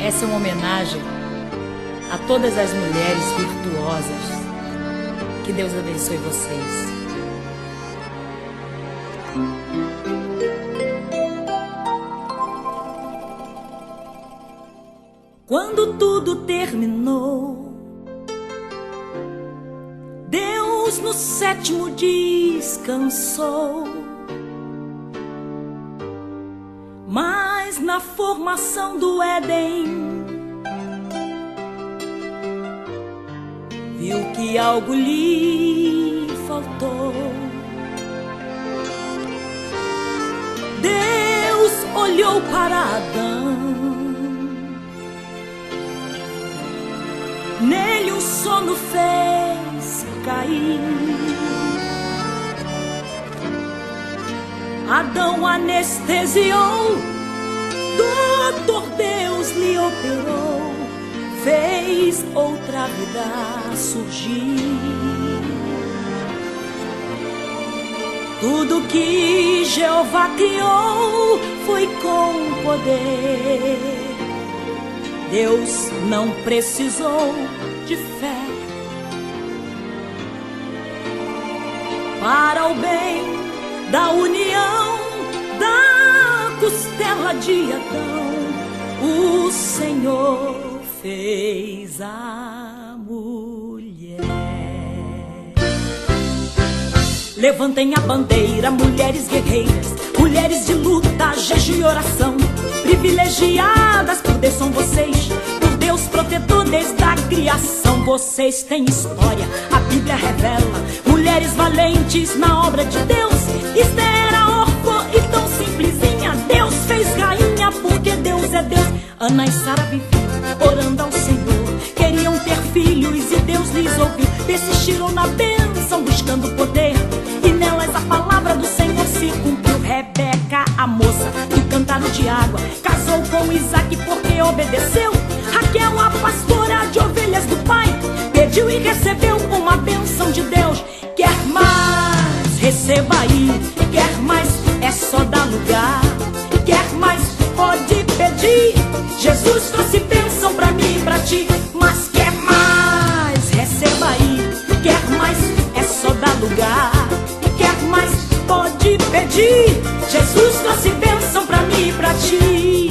Essa é uma homenagem a todas as mulheres virtuosas. Que Deus abençoe vocês. Quando tudo terminou, Deus no sétimo descansou. Mas na formação do Éden, viu que algo lhe faltou. Deus olhou para Adão, nele um sono fez cair. Adão anestesiou, doutor Deus lhe operou, fez outra vida surgir. Tudo que Jeová criou foi com poder. Deus não precisou de fé para o bem da união da costela de Adão. O Senhor fez a mulher. Levantem a bandeira, mulheres guerreiras, mulheres de luta, jejum e oração. Privilegiadas por Deus são vocês, por Deus protetor desde a criação. Vocês têm história, a Bíblia revela. Mulheres valentes na obra de Deus. Esther era órfã e tão simplesinha, Deus fez rainha porque Deus é Deus. Ana e Sara viviam orando ao Senhor, queriam ter filhos e Deus lhes ouviu. Persistiram na bênção buscando poder, e nelas a palavra do Senhor se cumpriu. Rebeca, a moça do cântaro de água, casou com Isaac porque obedeceu. Raquel, a pastora de ovelhas do pai, pediu e recebeu uma bênção de Deus. Quer mais? Receba aí. Quer mais? É só dar lugar. Quer mais? Pode pedir. Jesus trouxe bênção pra mim e pra ti. Mas quer mais? Receba aí. Quer mais? É só dar lugar. Quer mais? Pode pedir. Jesus trouxe bênção pra mim e pra ti.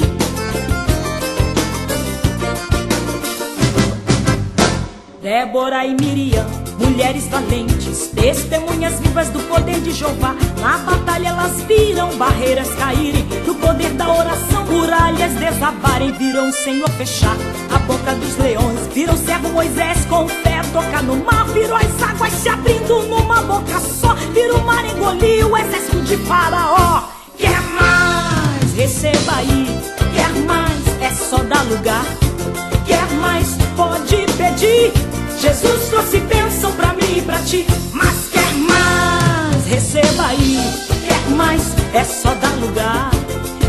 Débora e Miriam, mulheres valentes, testemunhas vivas do poder de Jeová. Na batalha elas viram barreiras caírem, no poder da oração muralhas desabarem. Viram o Senhor fechar a boca dos leões, viram o servo Moisés com fé tocar no mar. Viram as águas se abrindo numa boca só, viram o mar engolir o exército de Faraó. Quer mais? Receba aí. Quer mais? É só dar lugar. Quer mais? Pode pedir. Jesus trouxe bênção pra mim e pra ti. Mas quer mais? Receba aí. Quer mais? É só dar lugar.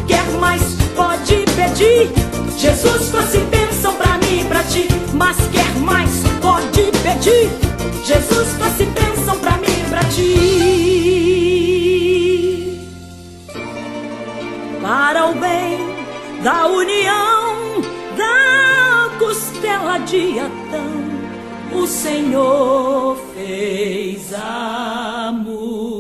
Quer mais? Pode pedir. Jesus trouxe bênção pra mim e pra ti. Mas quer mais? Pode pedir. Jesus trouxe bênção pra mim e pra ti. Para o bem da união da costela de Adão, o Senhor fez amor.